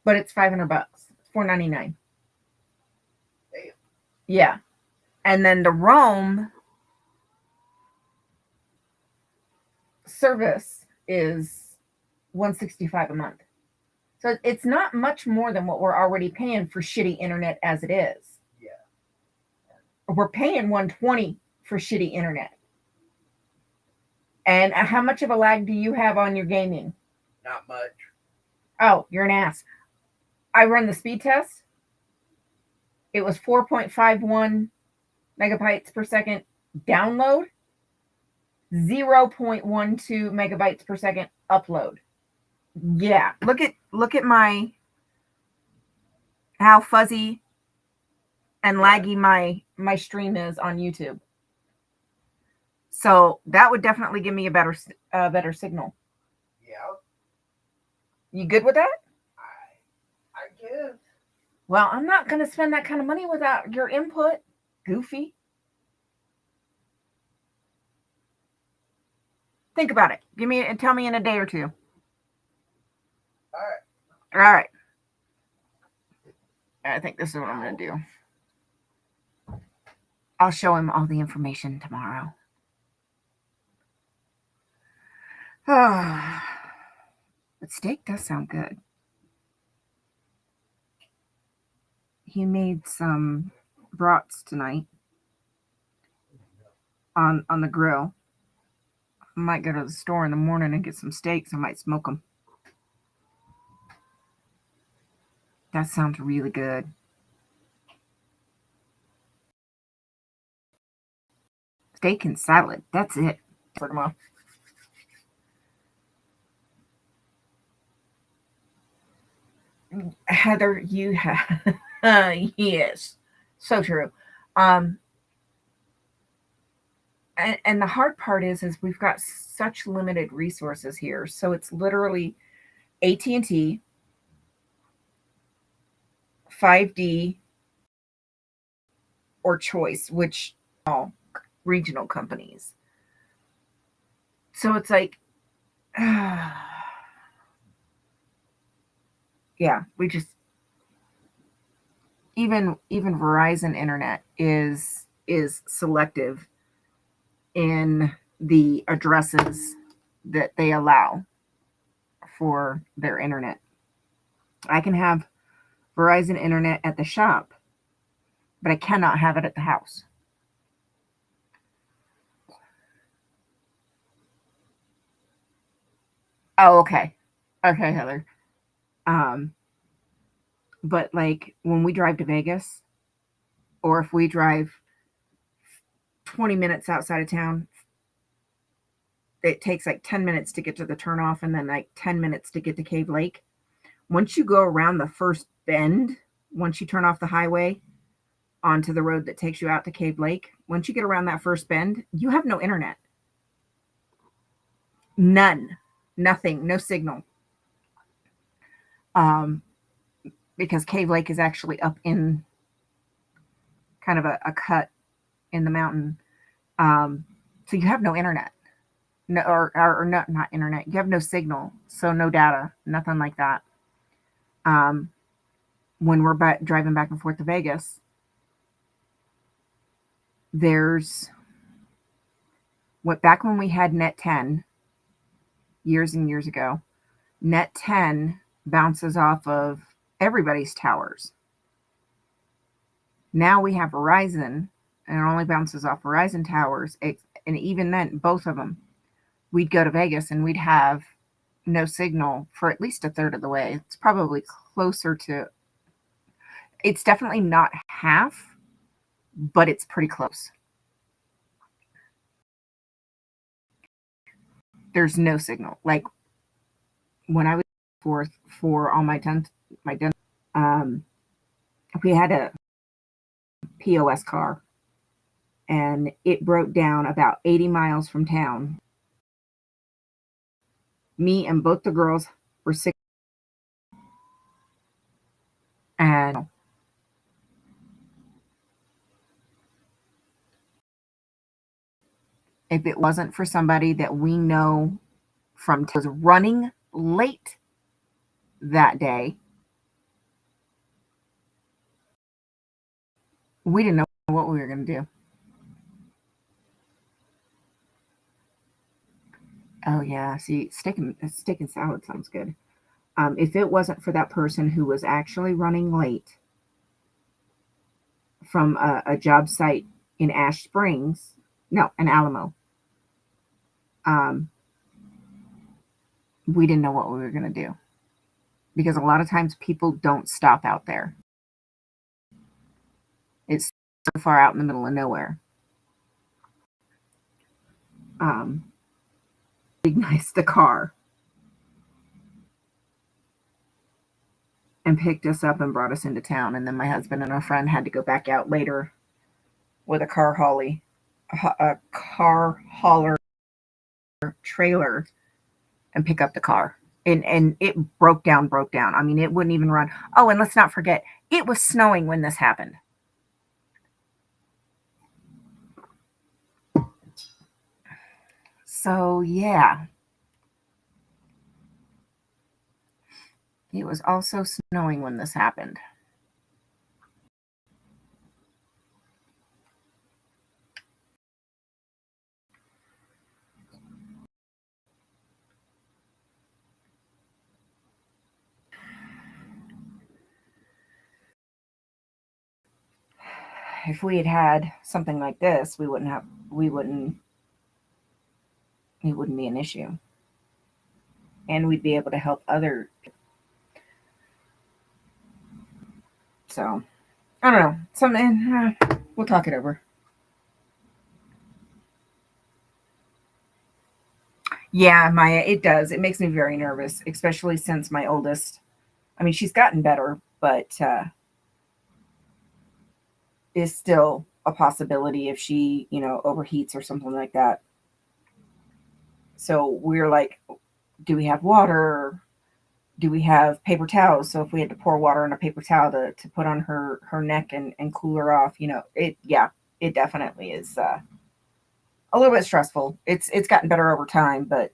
but it's $500. It's $499. Damn. Yeah, and then the Roam service is $165 a month. So it's not much more than what we're already paying for shitty internet as it is. Yeah. We're paying $120 for shitty internet. And how much of a lag do you have on your gaming? Not much. Oh, you're an ass. I run the speed test. It was 4.51 megabytes per second download, 0.12 megabytes per second upload. Yeah, look at my how fuzzy and laggy my stream is on YouTube. So that would definitely give me a better signal. Yeah. You good with that? I guess. Well, I'm not going to spend that kind of money without your input, Goofy. Think about it. Tell me in a day or two. All right. I think this is what I'm going to do. I'll show him all the information tomorrow. But steak does sound good. He made some brats tonight on the grill. I might go to the store in the morning and get some steaks. I might smoke them. That sounds really good. Steak and salad. That's it for tomorrow. Heather, you have yes, so true. And the hard part is we've got such limited resources here. So it's literally AT&T, 5D, or Choice, which are all regional companies. So it's like, yeah, we just even Verizon internet is selective in the addresses that they allow for their internet. I can have Verizon internet at the shop, but I cannot have it at the house. Oh, okay. Okay, Heather. But like when we drive to Vegas, or if we drive 20 minutes outside of town, it takes like 10 minutes to get to the turnoff and then like 10 minutes to get to Cave Lake. Once you go around the first bend, once you turn off the highway onto the road that takes you out to Cave Lake, once you get around that first bend, you have no internet. None. Nothing. No signal. Because Cave Lake is actually up in kind of a cut in the mountain. So you have no internet. No, or not internet. You have no signal. So no data. Nothing like that. When we're driving back and forth to Vegas, there's back when we had Net 10 years and years ago, Net 10 bounces off of everybody's towers. Now we have Verizon, and it only bounces off Verizon towers. And even then, both of them, we'd go to Vegas and we'd have no signal for at least a third of the way. It's probably closer to, it's definitely not half, but it's pretty close. There's no signal. Like when I was for all my dental, we had a POS car, and it broke down about 80 miles from town Me and both the girls were sick. And if it wasn't for somebody that we know from was running late that day, we didn't know what we were going to do. Oh yeah, see, steak and salad sounds good. If it wasn't for that person who was actually running late from a job site in Ash Springs, no, in Alamo, we didn't know what we were going to do. Because a lot of times people don't stop out there. It's so far out in the middle of nowhere. Recognized the car and picked us up and brought us into town. And then my husband and a friend had to go back out later with a car hauler trailer and pick up the car. And it broke down. I mean, it wouldn't even run. Oh, and let's not forget, it was snowing when this happened. So, yeah. It was also snowing when this happened. If we had had something like this, it wouldn't be an issue. And we'd be able to help other. So, I don't know. We'll talk it over. Yeah, Maya, it does. It makes me very nervous, especially since my oldest, I mean, she's gotten better, but is still a possibility if she, overheats or something like that. So we're like, do we have water? Do we have paper towels? So if we had to pour water on a paper towel to put on her neck and cool her off, it definitely is a little bit stressful. It's gotten better over time, but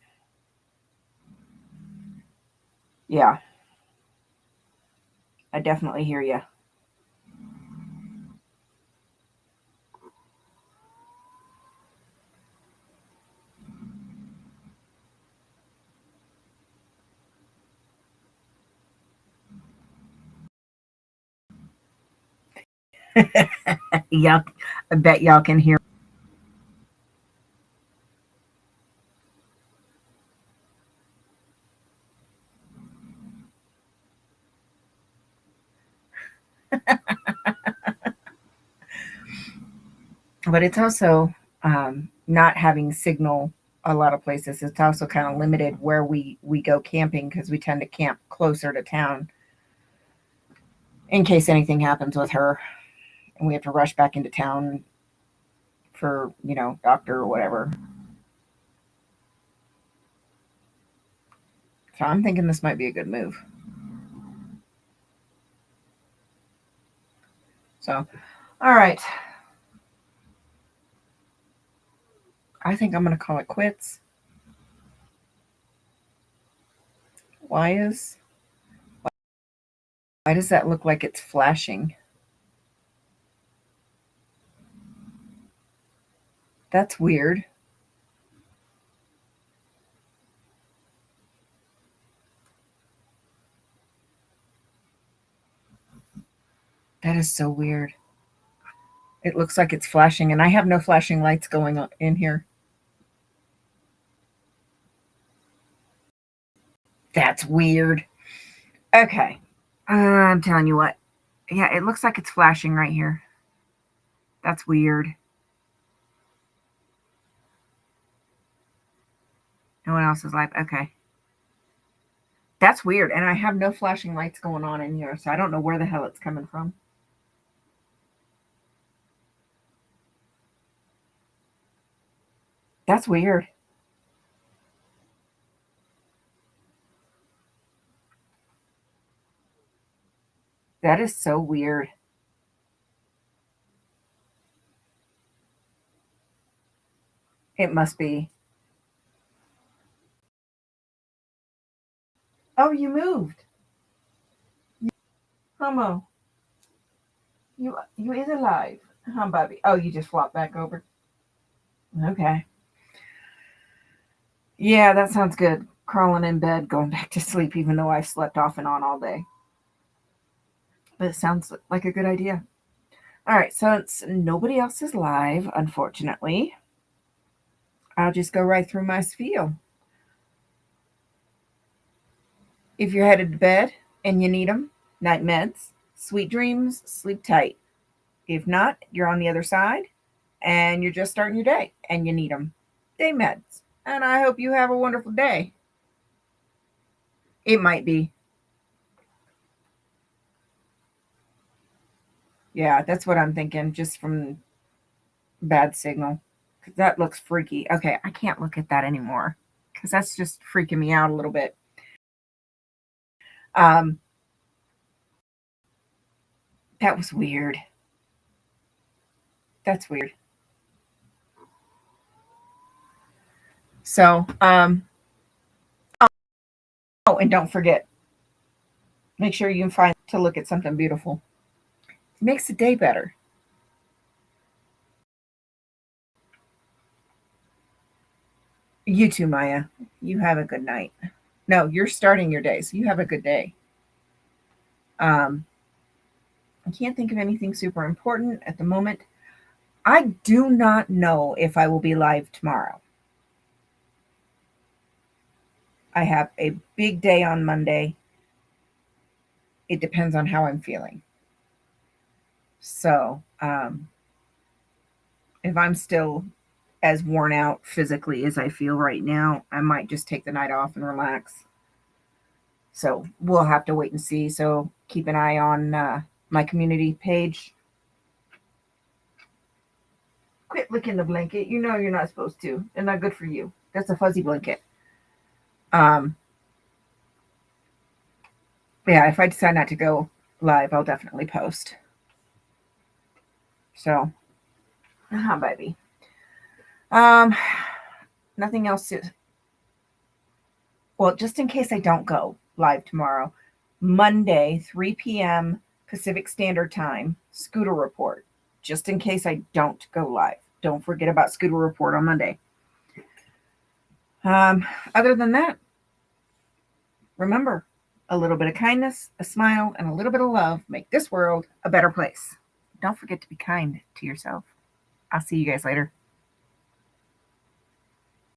yeah, I definitely hear you. Yuck. I bet y'all can hear. But it's also not having signal a lot of places. It's also kind of limited where we go camping because we tend to camp closer to town in case anything happens with her and we have to rush back into town for, doctor or whatever. So I'm thinking this might be a good move. So, all right. I think I'm going to call it quits. Why does that look like it's flashing? That's weird. That is so weird. It looks like it's flashing, and I have no flashing lights going on in here. That's weird. Okay. I'm telling you what. Yeah, it looks like it's flashing right here. That's weird. No one else is live. Okay. That's weird. And I have no flashing lights going on in here, so I don't know where the hell it's coming from. That's weird. That is so weird. It must be. Oh, you moved. Homo. You is alive. Huh, Bobby? Oh, you just flopped back over. Okay. Yeah, that sounds good. Crawling in bed, going back to sleep, even though I've slept off and on all day. But it sounds like a good idea. All right, since nobody else is live, unfortunately, I'll just go right through my spiel. If you're headed to bed and you need them, night meds, sweet dreams, sleep tight. If not, you're on the other side and you're just starting your day and you need them, day meds. And I hope you have a wonderful day. It might be. Yeah, that's what I'm thinking, just from bad signal. Because that looks freaky. Okay, I can't look at that anymore because that's just freaking me out a little bit. That was weird. That's weird. So, oh, and don't forget, make sure you can find to look at something beautiful. It makes the day better. You too, Maya. You have a good night. No, you're starting your day, so you have a good day. I can't think of anything super important at the moment. I do not know if I will be live tomorrow. I have a big day on Monday. It depends on how I'm feeling. So, if I'm still as worn out physically as I feel right now, I might just take the night off and relax. So we'll have to wait and see. So keep an eye on my community page. Quit licking the blanket. You know you're not supposed to. They're not good for you. That's a fuzzy blanket. Yeah, if I decide not to go live, I'll definitely post. So, baby. Nothing else to. Well, just in case I don't go live tomorrow, Monday, 3 p.m. Pacific Standard Time, Scooter Report. Just in case I don't go live. Don't forget about Scooter Report on Monday. Other than that, remember, a little bit of kindness, a smile, and a little bit of love make this world a better place. Don't forget to be kind to yourself. I'll see you guys later.